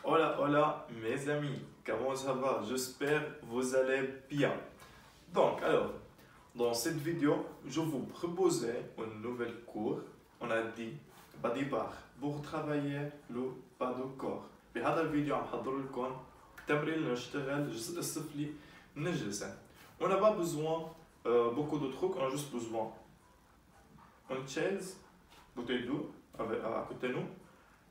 Hola, hola mes amis, comment ça va? J'espère que vous allez bien. Donc, alors, dans cette vidéo, je vous proposais une nouvelle cours. On a dit body bar pour travailler le bas du corps. بهذا الفيديو عم حضر لكم تمرين نشتغل الجزء السفلي من الجسم. On n'a pas besoin beaucoup de trucs, on a juste besoin une chaise, bouteille d'eau à côté de nous.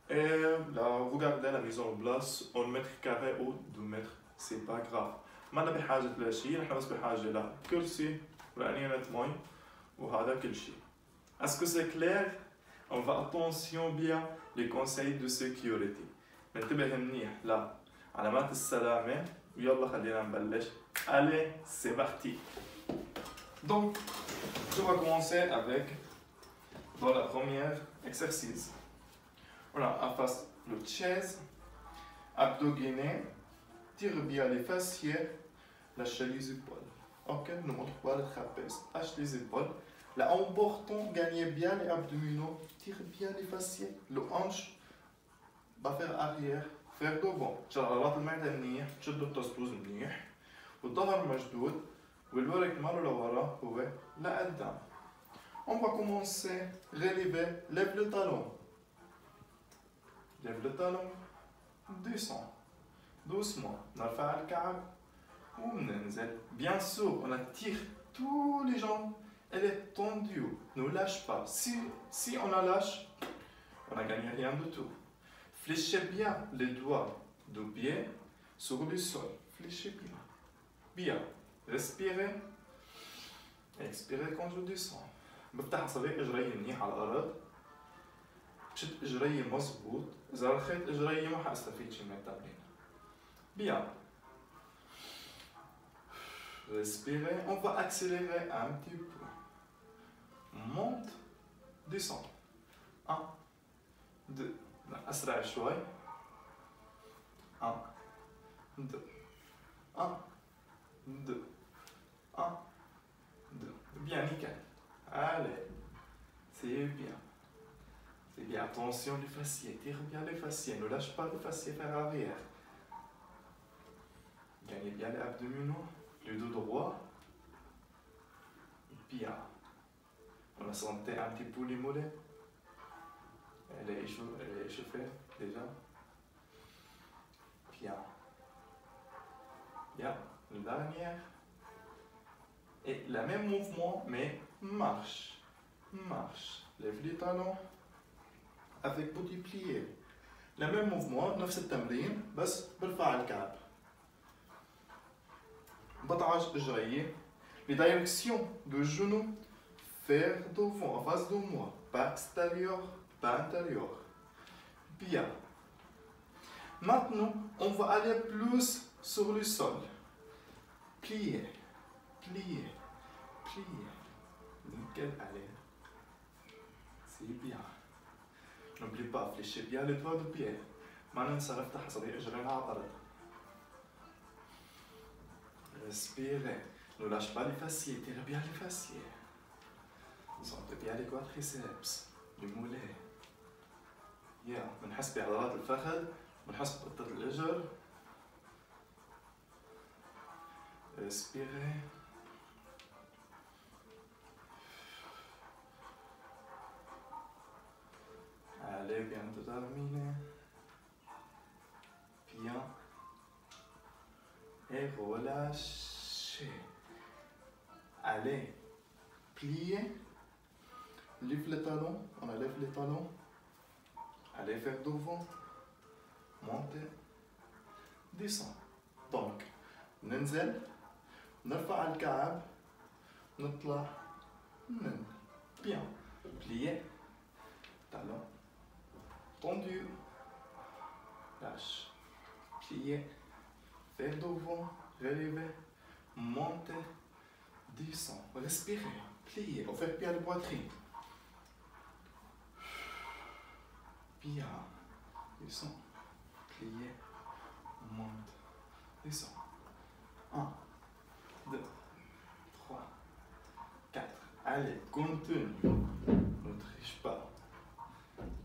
Et là, regardez la mise en place, 1 mètre carré ou 2 mètres, c'est pas grave. ما أنا بحاجة لشيء، نحن بس بحاجة لكرسي وأنينة مي وهذا كل شيء. Est-ce que c'est clair? On va attention bien les conseils de sécurité. ننتبه منيح لعلامات السلامة ويلا خلينا نبلش. Allez, c'est parti. Donc, je vais commencer avec dans la première exercice. Voilà, en face le chaise, abdos-gainés, tire bien les fessiers, lâchez les épaules. Ok, ne montre pas le trapèze, lâche les épaules. Là, en portant, gagnez bien les abdominaux, tire bien les fessiers. Le hanche va faire arrière, faire devant. شغلات المعدة منيح، تشد التصدوز منيح، والظهر مشدود، والورك ماله لورا هو لقدام. On va commencer, relever, lève le talon. Lève le talon, descend, doucement, نرفع الكعب وننزل. Bien sûr, on attire tous les jambes, elle est tendue, ne lâche pas. Si on la lâche, on n'a gagné rien du tout. Fléchez bien les doigts du pied sur le sol, fléchez bien. Bien, respirez, expirez quand je descends. بفتح أصابع إجري منيح على الأرض. بشد إجري مظبوط. إذا رخيت إجري ما حأستفيد شي من التمرين. Bien. Respirez. On va accélérer un petit peu. Monte, descend. 1, 2. أسرع شوي. 1, 2. 1, 2. 1, 2. Bien, nickel. Allez. C'est bien. C'est bien, attention les fessiers, tire bien les fessiers, ne lâche pas les fessiers vers arrière. Gagnez bien les abdominaux, le dos droit. Bien. On a senti un petit peu les mollets. Elle est échauffée déjà. Bien. Bien, le dernier. Et le même mouvement, mais marche. Marche. Lève les talons. Avec body plié. Le même mouvement, نفس التمرين بس برفع الكعب. بطعج إجرية. Les directions de genoux vers devant, en face de moi. Pas extérieur, pas intérieur. Bien. Maintenant, on va aller plus sur le sol. Plier, plier, plier. Nickel, allez. C'est bien. N'oublie pas, fléchez bien les doigts de pied. ما ننسى نفتح أصابع إجرينا على الأرض. Respirez. Ne lâche pas les fessiers, tire bien les fessiers. Sentez bien les quadriceps, les mollets. بنحس بعضلات الفخذ، بنحس بقطة الإجر. Respirez. Allez, bientôt terminé. Bien. Et relâchez. Allez. Pliez. Lève les talons. On enlève les talons. Allez vers devant. Montez. Descend. Donc, ننزل. نرفع الكعب. نطلع. ننزل. Bien. Pliez. Talons. Tendu. Lâche. Pliez. Vers devant. Relevez. Montez. Descend. Respirez. Pliez. On fait bien la poitrine. Bien. Descend. Pliez. Monte. Descend. 1, 2, 3, 4. Allez, continue. Ne triche pas.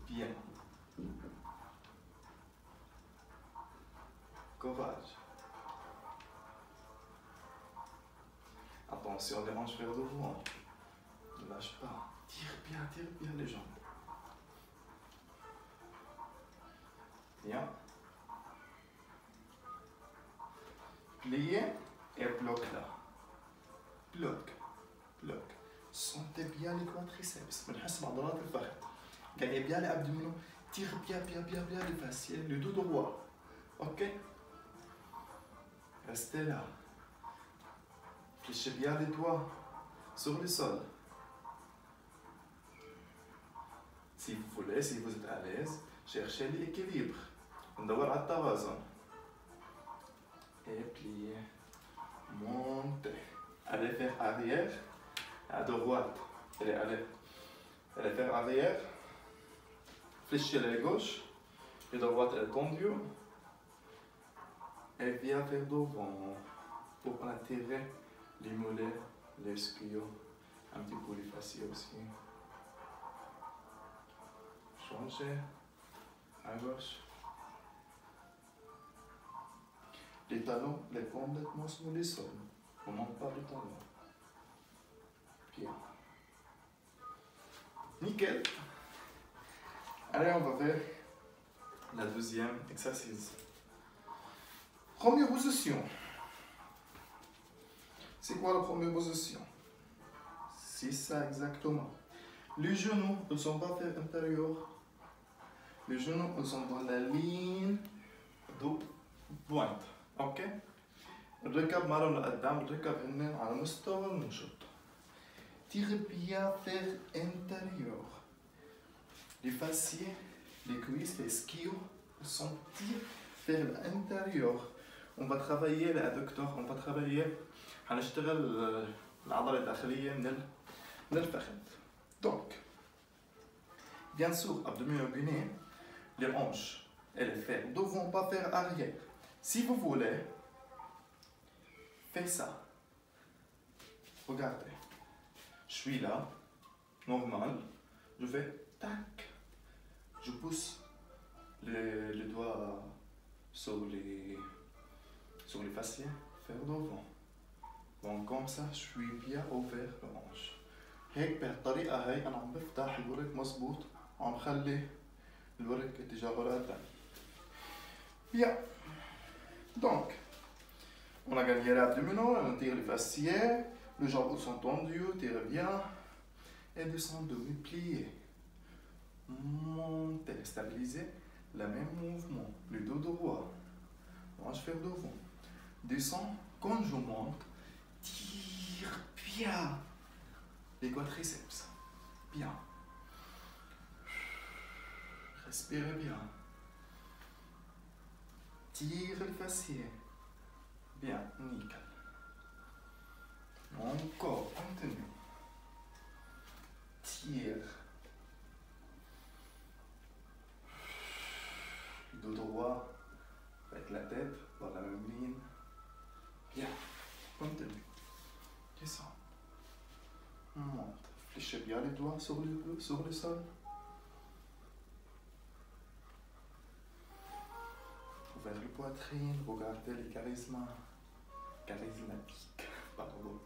Bien. Courage. Attention, les hanches vers devant. Ne lâche pas. Tire bien les jambes. Bien. Pliez et bloque là. Bloque. Sentez bien les quadriceps. بنحس بعضلات الفخذ. Gagnez bien les abdominaux. Tire bien les fessiers. Le dos droit. Ok? Restez là. Fléchez bien les doigts sur le sol. Si vous voulez, si vous êtes à l'aise, cherchez l'équilibre. ندور على التوازن. Et pliez. Montez. Allez faire arrière. À droite. Allez faire arrière. Fléchez la gauche. Et droite est tendue. Et viens vers devant. Pour attirer les mollets, les ischios. Un petit peu les fessiers aussi. Changez. À gauche. Les talons, les complètement sur les sols. On monte pas les talons. Bien. Nickel. Allez, on va faire la deuxième exercice. Première position. C'est quoi la première position? C'est ça exactement. Les genoux ne sont pas faits intérieurs. Les genoux ils sont dans la ligne de pointe. اوكي الركب مالهم لقدام الركب هن على مستوى المنشط. Tire bien vers l'intérieur. Les fessiers, les cuisses, les ischios sont tirés vers l'intérieur. On va travailler l'adducteur, on va travailler هنشتغل العضلة الداخلية من الفخذ. Donc, bien sûr, abdominaux guinés, les hanches et les fers ne vont pas faire arrière. Si vous voulez, faites ça. Regardez. Je suis là, normal. Je fais tac. Je pousse les doigts sur les fessiers, vers devant. Donc comme ça, je suis bien ouvert le hanche. هيك بهالطريقة هاي أنا عم بفتح الورك مظبوط وعم خلي الورك اتجاهه لقدام. Bien. Donc, on a gagné l'abdominaux, on tire les fessiers, les jambes sont tendues, tire bien, et descendez, pliez, montez, stabilisez, le même mouvement, le dos droit, on va faire devant, descends, quand je monte, tire bien, les quadriceps, bien, respirez bien. Tire le fessier. Bien, nickel. Encore, continue. Tire. Le dos droit avec la tête dans la même ligne. Bien, continue. Descends. Monte. Fléchez bien les doigts sur le sol. Vers le poitrine, regardez les charismatiques. Pardon.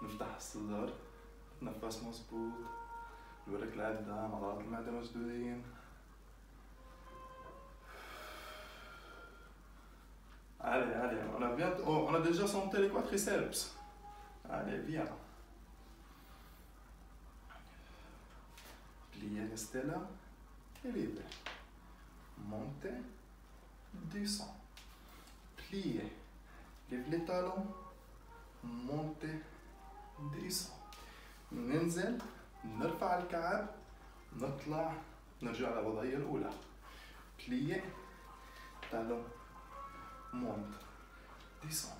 نفتح الصدر، نفس مظبوط، الورك لقدام، عضلات المعدة مشدودين. Allez, on a déjà senti les quadriceps. Allez, viens. Pliez, restez là. Et libre. Montez. Descends, pliez, lève les talons, montez, descends, ننزل نرفع الكعب نطلع نرجع للوضعية الأولى. pliez, talons, monte, descend,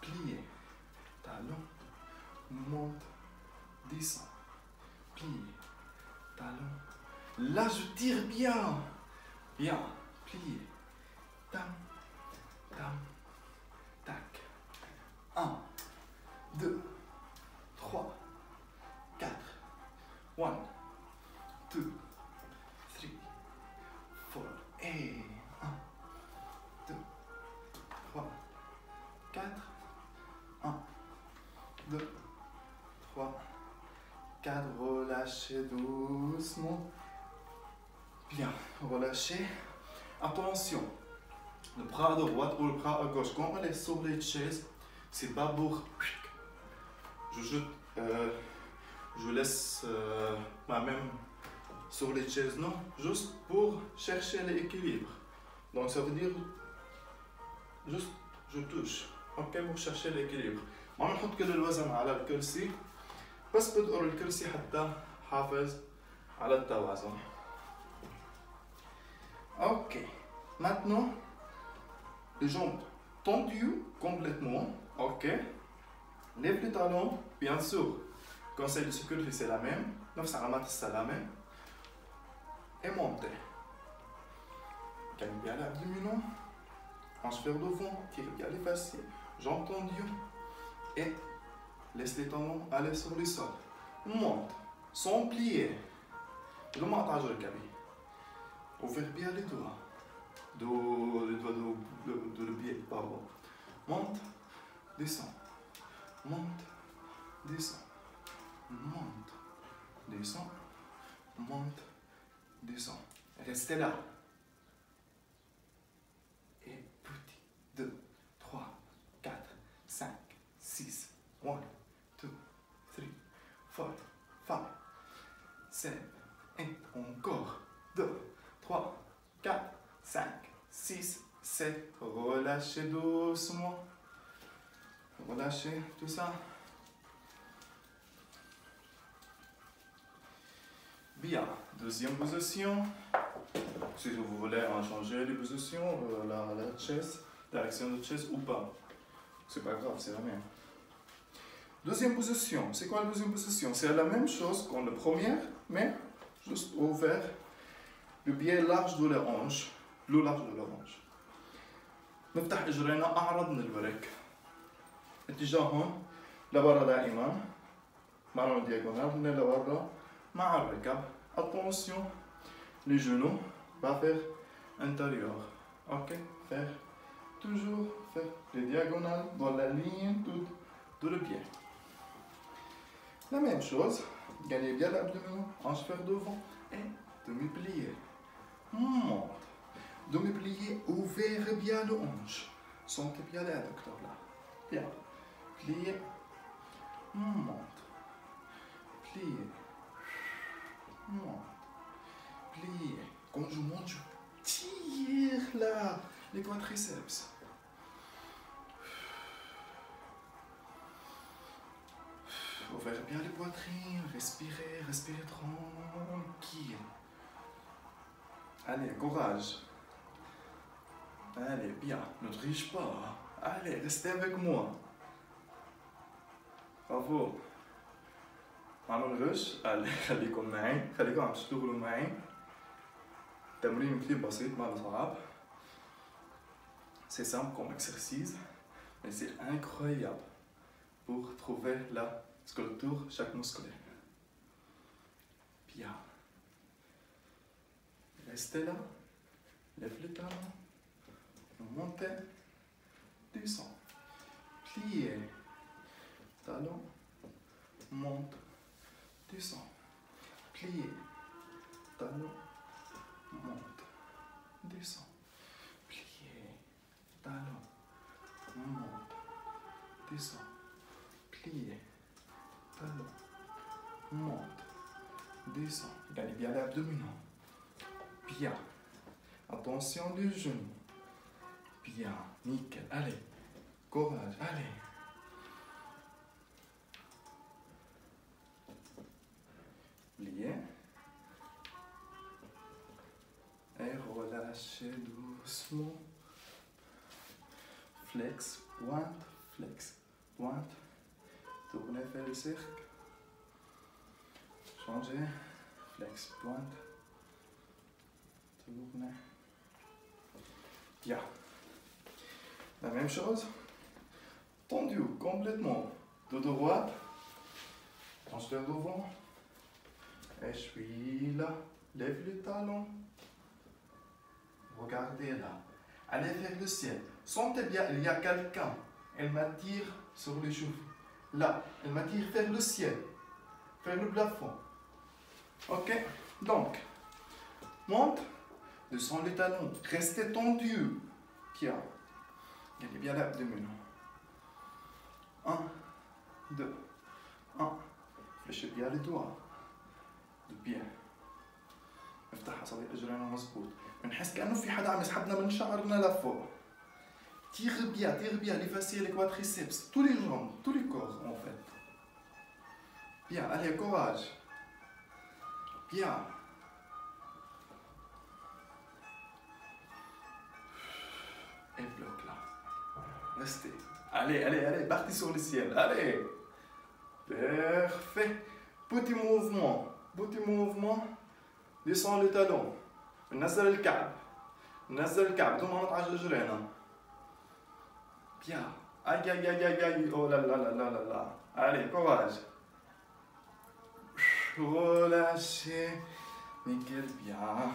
pliez, talons, monte, descend, pliez, talons. Là je tire bien, pliez. Tam, tac. 1, 2, 3, 4. 1, 2, 3, 4. Et 1, 2, relâchez doucement. Bien, relâchez. Attention, le bras à droite ou le bras à gauche, quand on est sur les chaises, c'est pas pour. Je laisse ma main sur les chaises, non, juste pour chercher l'équilibre. Donc ça veut dire, juste je touche, ok, pour chercher l'équilibre. ما بنحط كل الوزن على الكرسي، بس بدقر الكرسي حتى حافظ على التوازن. Ok, maintenant les jambes tendues complètement, ok. Lève les talons, bien sûr. Conseil de sécurité, c'est la même. نفس علامات السلامة. Et montez. Gagne bien l'abdominaux. Hanche vers devant, tire bien les fessiers. Jambes tendues. Et laisse les talons aller sur le sol. Monte, sans plier. Le montage de cabine. Ouvre bien les doigts. Les doigts de le pied, pardon. Monte, descend. Monte, descend. Monte, descend. Monte, descend. Restez là. Et petit. 2, 3, 4, 5, 6. 1, 2, 3, 4, 5, 7, 8. Encore. 2, 3, 4, 5, 6, 7. Relâchez doucement. Relâchez tout ça. Bien. Deuxième position. Si vous voulez en changer les positions, la chaise, direction de chaise ou pas. C'est pas grave, c'est la même. Deuxième position. C'est quoi la deuxième position? C'est la même chose que la première, mais juste ouvert. Le pied large de la hanche. Le large de la hanche. نفتح اجرينا اعرض من الورك. اتجاههم لبرا دائما. معنا diagonale من لبرا مع الركب. Attention, les genoux va faire intérieur. Ok, faire toujours faire les diagonales dans la ligne toute de le pied. La même chose, gagnez bien l'abdomen, hanche vers devant et demi-plié. Monte. Demi-plié, ouvrez bien le hanche. Sentez bien l'adducteur là. Bien. Plié. Monte. Plié. Monte. Plié. Quand je monte, je tire là les quadriceps. Ouvrez bien les poitrines, respirez, respirez tranquille. Allez, courage. Allez, bien, ne triche pas. Allez, restez avec moi. Bravo. عملوا الغش. خليكم معي، خليكم عم تشتغلوا معي. تمرين كتير بسيط، ما صعب. C'est simple comme exercice, mais c'est incroyable pour trouver la sculpture chaque musculaire. Bien. Restez là. Lève les talons. Montez. Descends. Pliez. Talon. Monte. Descends. Pliez. Talon. Monte. Descends. Pliez. Talon. Monte. Descends. Pliez. Talon. Monte. Descends. Gagnez bien l'abdomen. Bien. Attention les genoux. Bien. Nickel. Allez. Courage. Allez. Pliez. Et relâchez doucement. Flex, pointe, flex, pointe. Tournez vers le cercle. Changez. Flex, pointe. Tournez. Bien. La même chose. Tendu complètement. Dos droite. Hanche vers devant. Essuie là. Lève les talons. Regardez là. Allez vers le ciel. Sentez bien, il y a quelqu'un. Elle m'attire sur les cheveux. Là, elle m'attire vers le ciel. Vers le plafond. Ok? Donc, monte, descends les talons, restez tendu. Bien. Gagnez bien l'abdomen. 1, 2, 1. Fléchez bien les doigts. bien. افتح اصابع اجرينا مظبوط. بنحس كأنه في حدا عم يسحبنا من شعرنا لفوق. Tire bien les fessiers, les quadriceps, tous les jambes, tous les corps en fait. Bien, allez, courage. Bien. Et bloc là. Restez. Allez, partez sur le ciel. Allez. Parfait. Petit mouvement. Descends le talon. نزل الكعب. ضمنت على رجلينا. Bien. Aïe. Oh là. Allez, courage. Relâchez. Nickel, bien.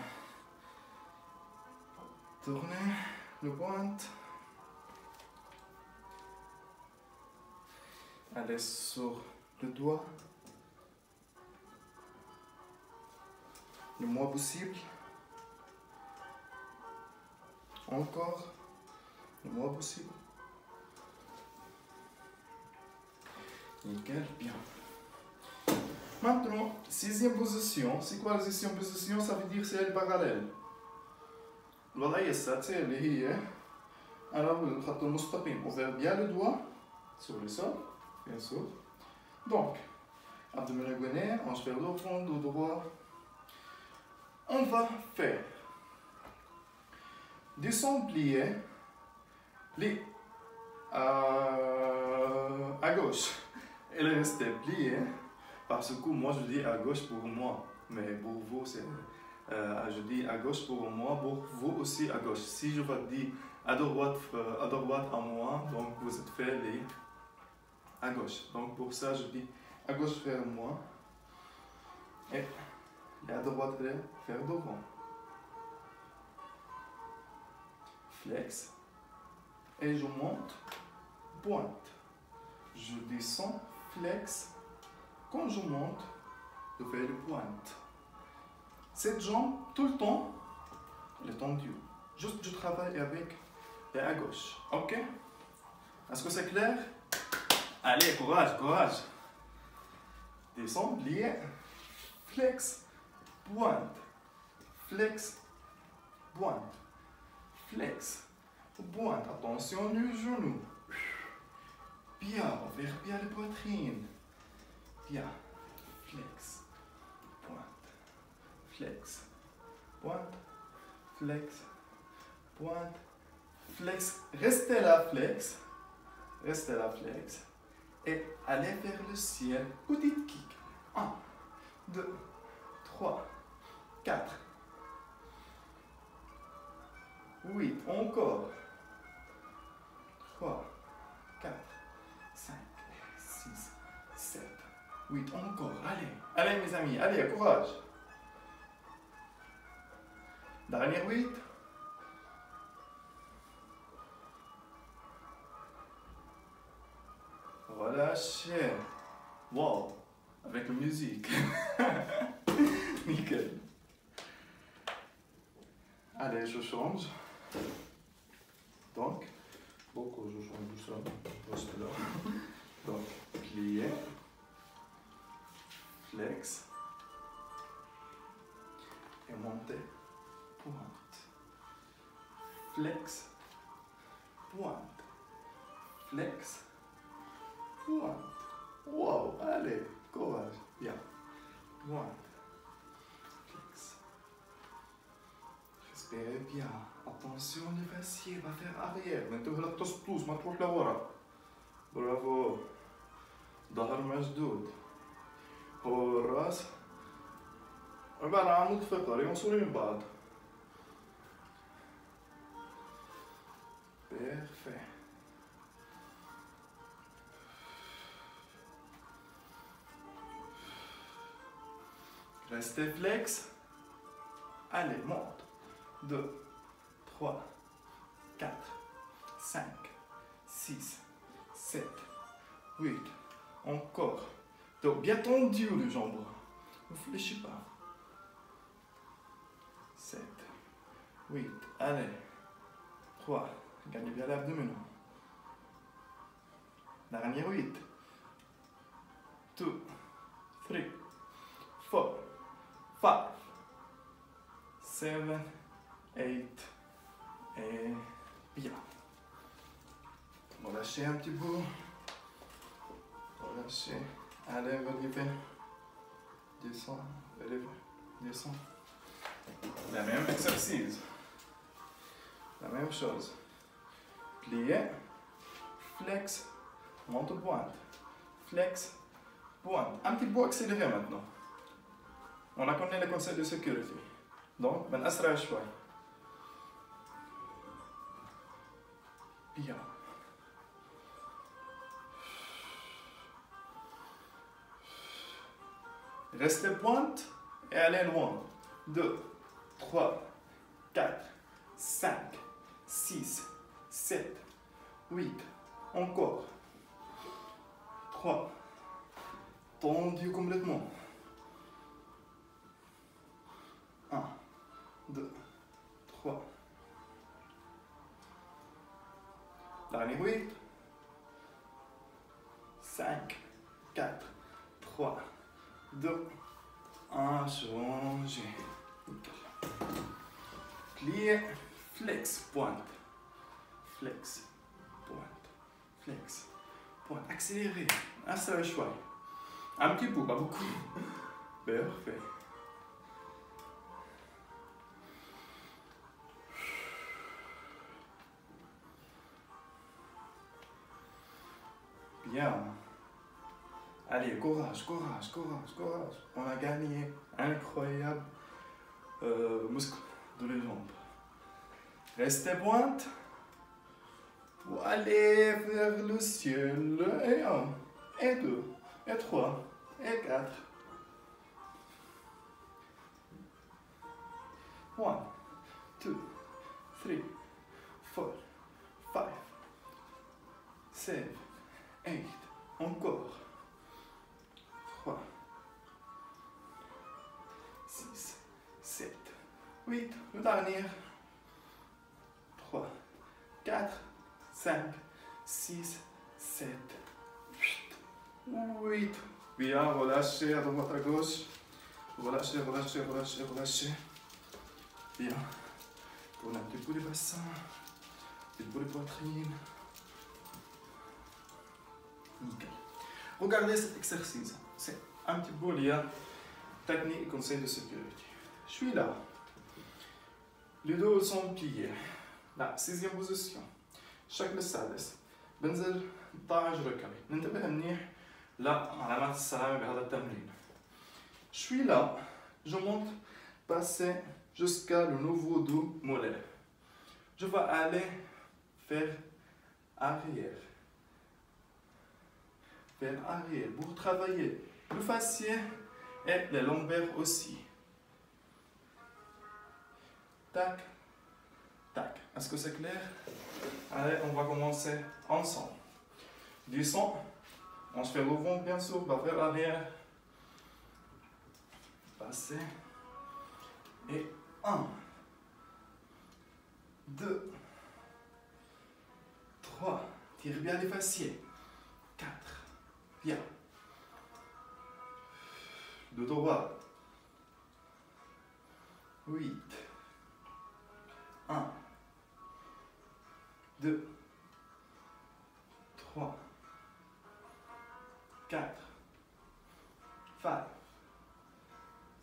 Tournez le pointe. Allez sur le doigt. Le moins possible. Encore. Le moins possible. Nickel, bien. Maintenant, 6e position. C'est quoi la 6e position? Ça veut dire c'est elle parallèle. الوضعية السادسة اللي هي على الخط المستقيم. Ouvert bien le doigt sur le sol, bien sûr. Donc, abdomen aiguiné, hanche vers le fond, dos droit. On va faire descendre plié, les à gauche. Elle est restée pliée. Parce que moi je dis à gauche pour moi, mais pour vous c'est je dis à gauche pour moi, pour vous aussi à gauche. Si je vous dis à droite à moi, donc vous êtes fait les à gauche. Donc pour ça je dis à gauche vers moi et à droite vers devant. Flex et je monte, pointe. Je descends, flex. Quand je monte, je fais le pointe. Cette jambe, tout le temps, elle est tendue. Juste, je travaille avec et à gauche. Ok? Est-ce que c'est clair? Allez, courage. Descends, plié, flex, pointe. Flex, pointe. Flex, pointe. Attention du genou. Bien, vers bien la poitrine. Bien, flex, pointe, flex, pointe, flex. Restez là, flex. Et allez vers le ciel. Petite kick. 1, 2, 3, 4, 8. Encore. 3, 4, 5, 6, 7. 8, encore, allez mes amis, allez, courage. Dernière 8. Relâchez. Wow, avec la musique. Nickel. Allez, je change. Donc, beaucoup, je change tout ça. Juste là. Donc, plié. Flex et monter, pointe, flex, pointe, wow, allez, courage, bien, pointe, flex, respirez bien, attention les fessiers, va faire arrière, maintenant la تصبطوش ما تروح لورا, bravo, ظهر مشدود. هو الراس عبارة عن عمود فقري موصولين ببعض. Parfait. Restez flex. Allez, monte. 2, 3, 4, 5, 6, 7, 8. Encore. Donc bien tendu le jambe. Ne fléchis pas. 8, allez. 3, gagnez bien l'abdomen. Dernier 8. 2, 3, 4, 5, 7, 8. Et bien. Relâchez un petit peu. Relâchez. Allez, relevez. Descends, relevez. Descends. La même exercice. La même chose. Plier. Flex. Monte pointe. Flex. Pointe. Un petit peu accéléré maintenant. On a connu les conseils de sécurité. Donc, ben أسرع شوي. Bien. Restez pointe et allez loin. 2, 3, 4, 5, 6, 7, 8. Encore. 3. Tendu complètement. 1, 2, 3. Dernier 8. 5, 4, 3, 2, 1. Changez. Plier, flex, pointe. Flex, pointe. Flex, pointe. Accélérez. Un seul choix. Un petit peu, pas beaucoup. Parfait. Bien. Allez, courage, courage, courage, courage. On a gagné. Incroyable muscle de les jambes. Restez pointe. Pour aller vers le ciel. Et 1, et 2, et 3, et 4. 1, 2, 3, 4, 5, 7, 8. Encore. 3, 6, 7, 8. Le dernier. 3, 4, 5, 6, 7, 8. Bien, relâchez à droite à gauche. Relâchez, relâchez, relâchez, relâchez. Bien. Tournez un petit peu les bassins. Un petit peu les poitrines. Nickel. Regardez cet exercice. C'est un petit peu lié à technique et conseil de sécurité. Je suis là. Les dos sont pliés. La 6e position. الشكل السادس بنزل ضاعج ركبي ننتبه منيح لعلامات السلامة بهذا التمرين. Je suis là, je monte, passer jusqu'à le niveau du mollet. Je vais aller faire arrière. Faire arrière pour travailler le fessier et les lombaires aussi. Tac, tac. Est-ce que c'est clair? Allez, on va commencer ensemble. Descends. On se fait le vent, bien sûr, va vers l'arrière. Passer. Et 1, 2, 3. Tire bien les fessiers. 4. Bien. De droit. 8. 1. 2, 3, 4, 5,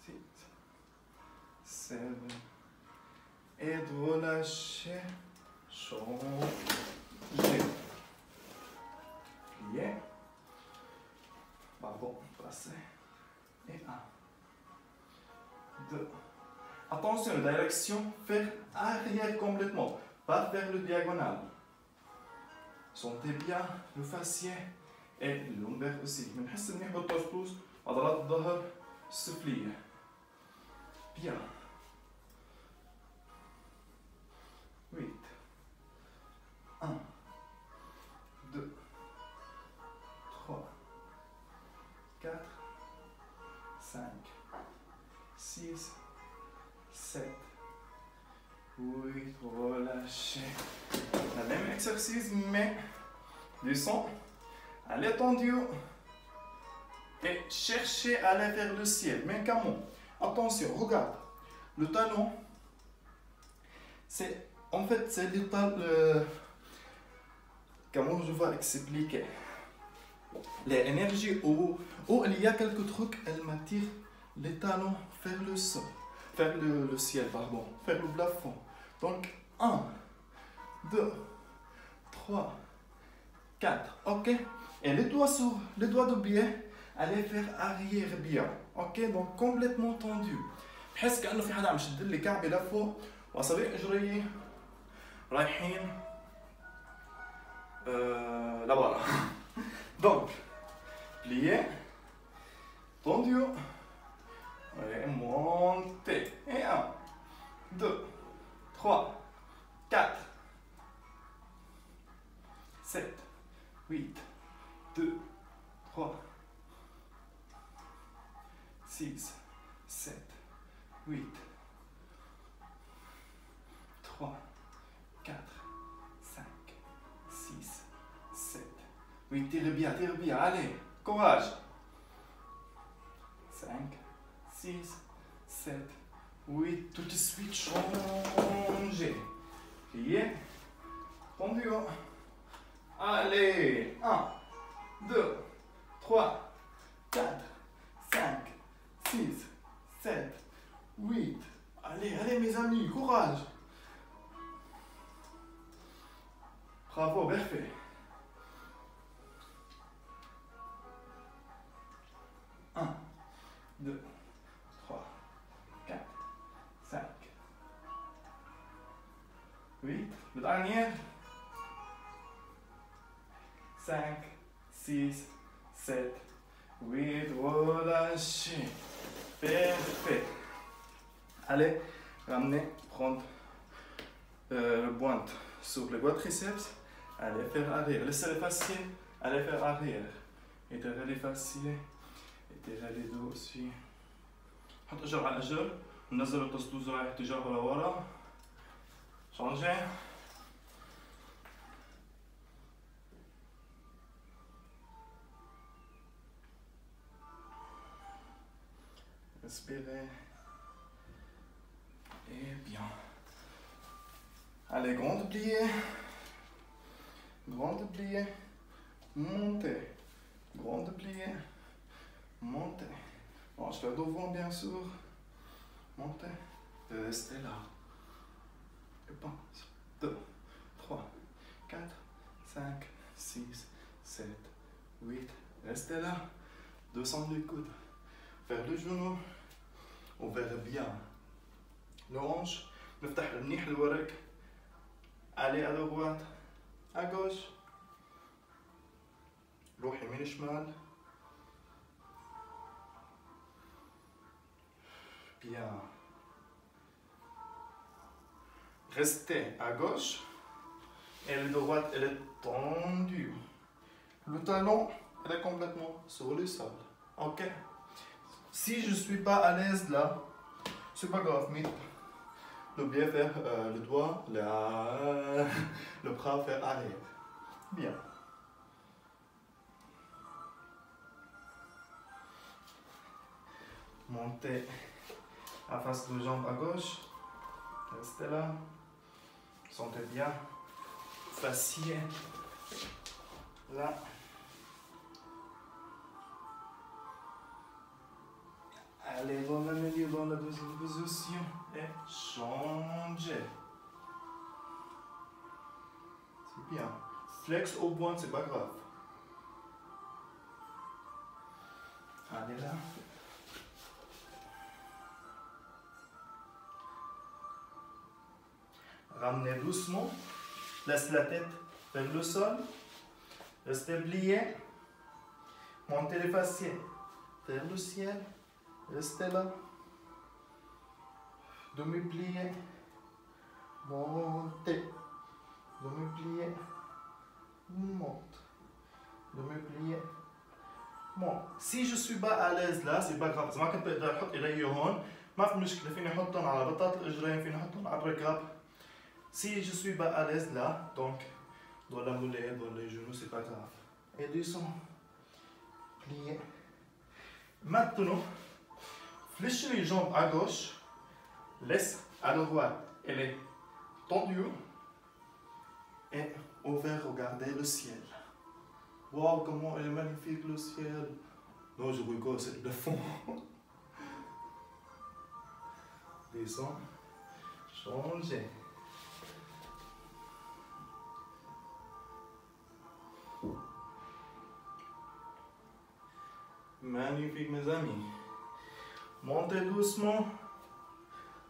6, 7. Et de relâcher, changer. Plier. Pardon, passer. Et 1, 2. Attention, la direction, faire arrière complètement, pas vers le diagonal. Sentez bien le fessier et le lombaire aussi. بنحس منيح بالطرطوس عضلات الظهر السفلية. Bien. 8. 1, 2, 3, 4, 5, 6, 7, 8, relâchez. Le même exercice, mais descend. Allez tendu. Et cherchez à aller vers le ciel. Mais comment? Attention, regarde. Le talon, c'est en fait c'est le talon. Comment je vais expliquer? Les énergies où il y a quelques trucs, elles m'attirent les talons vers le sol, vers le ciel, pardon, vers le plafond. Donc 1, 2, 3, 4, ok? Et les doigts de pied, allez faire arrière bien, ok? Donc complètement tendu. بحس كأنه في حدا عم يشد لي كعبي لفوق واصابع اجري رايحين لورا. Donc plié, tendu, et montez. Et 1, 2, 3, 4, 7, 8, 2, 3, 6, 7, 8, 3, 4, 5, 6, 7. Oui, tire bien, allez, courage. 5, 6, 7, 8, tout de suite changez. Pliez, tendu. Allez, 1, 2, 3, 4, 5, 6, 7, 8. Allez mes amis, courage. Bravo, parfait. 1, 2, 3, 4, 5, 8. Le dernier. 5, 6, 7, 8. Relâchez. Parfait. Allez, ramenez, prendre le pointe sur le quadriceps. Allez faire arrière. Laissez les fessiers. Allez faire arrière. Étirez les fessiers. اتجاه اليد aussi. حط اجر على اجر ونزل التصدوز رايح اتجاهه لورا. شانجي. Respirez. Et bien. Allez, grande pliée. Grande pliée. Montez. Grande pliée. Montez. Bon, je fais devant bien sûr. Montez. Restez là. 1, 2, 3, 4, 5, 6, 7, 8. Restez là. Descendez le coude. Vers le genou. Ouvert bien. Le hanche. نفتح منيح الورك. Allez à droite. À gauche. روح يمين شمال. Bien. Restez à gauche. Et la droite, elle est tendue. Le talon, elle est complètement sur le sol. Ok? Si je ne suis pas à l'aise là, c'est pas grave, mais le bien faire le doigt, le bras faire arrière. Bien. Montez à face de jambe à gauche. Restez là. Sentez bien. Fessier. Là. Allez dans le milieu, dans la deuxième position. Et changez. C'est bien. Flex au point, c'est pas grave. Allez là. Ramenez doucement. Laisse la tête vers le sol. Restez plié. Montez les fessiers vers le ciel. Restez là. Demi-plié. Montez. Demi-plié. Monte. Demi-plié. Monte. Si je suis pas à l'aise là, c'est pas grave. ما كنت بقدر احط ايدي هون، ما في مشكلة. فيني احطهم على بطاط الاجرين، فيني احطهم على الركب. Si je suis pas à l'aise là, donc dans la mollette, dans les genoux, c'est pas grave. Et descends. Plié. Maintenant, fléchis les jambes à gauche, laisse à droite. Elle est tendue et ouvert, regardez le ciel. Wow, comment elle est magnifique le ciel. Non, je rigole, c'est le fond. Descends, changez. Magnifique mes amis. Montez doucement.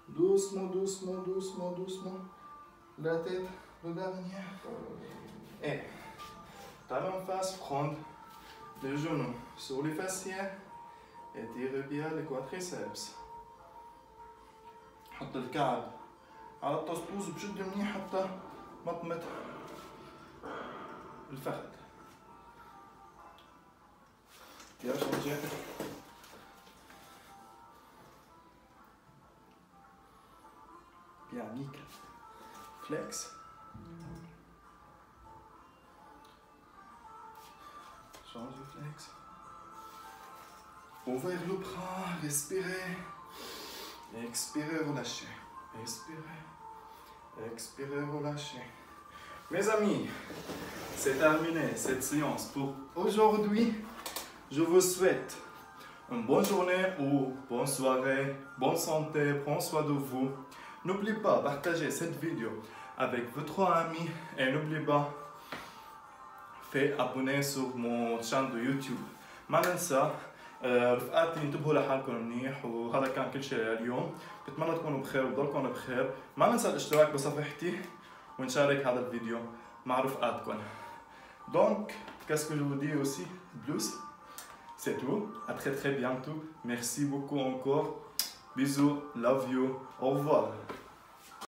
Doucement, doucement, doucement, doucement. La tête, le dernier. Et talon face, prendre les genoux sur les fessiers. Et tirez bien les quadriceps. حط الكعب على الطسطوس بشد منيح حتى ما تمت الفخذ. يا شجاع. Bien, nickel. Flex. Change de flex. Ouvrir le bras, respirez. Expirez, relâchez. Expirez. Expirez, relâchez. Mes amis, c'est terminé cette séance pour aujourd'hui. Je vous souhaite une bonne journée ou bonne soirée, bonne santé, prenez soin de vous. N'oubliez pas de partager cette vidéo avec vos 3 amis et n'oubliez pas de vous abonner sur mon chaîne de YouTube. ما ننسى رفقاتي انتبهوا لحالكم منيح وهذا كان كل شيء اليوم. بتمنى تكونوا بخير وتضلكم بخير. ما ننسى الاشتراك بصفحتي ونشارك هذا الفيديو مع رفقاتكم. Donc, qu'est-ce que je vous dis aussi plus? C'est tout. À très bientôt. Merci beaucoup encore. Bisous. Love you. Au revoir.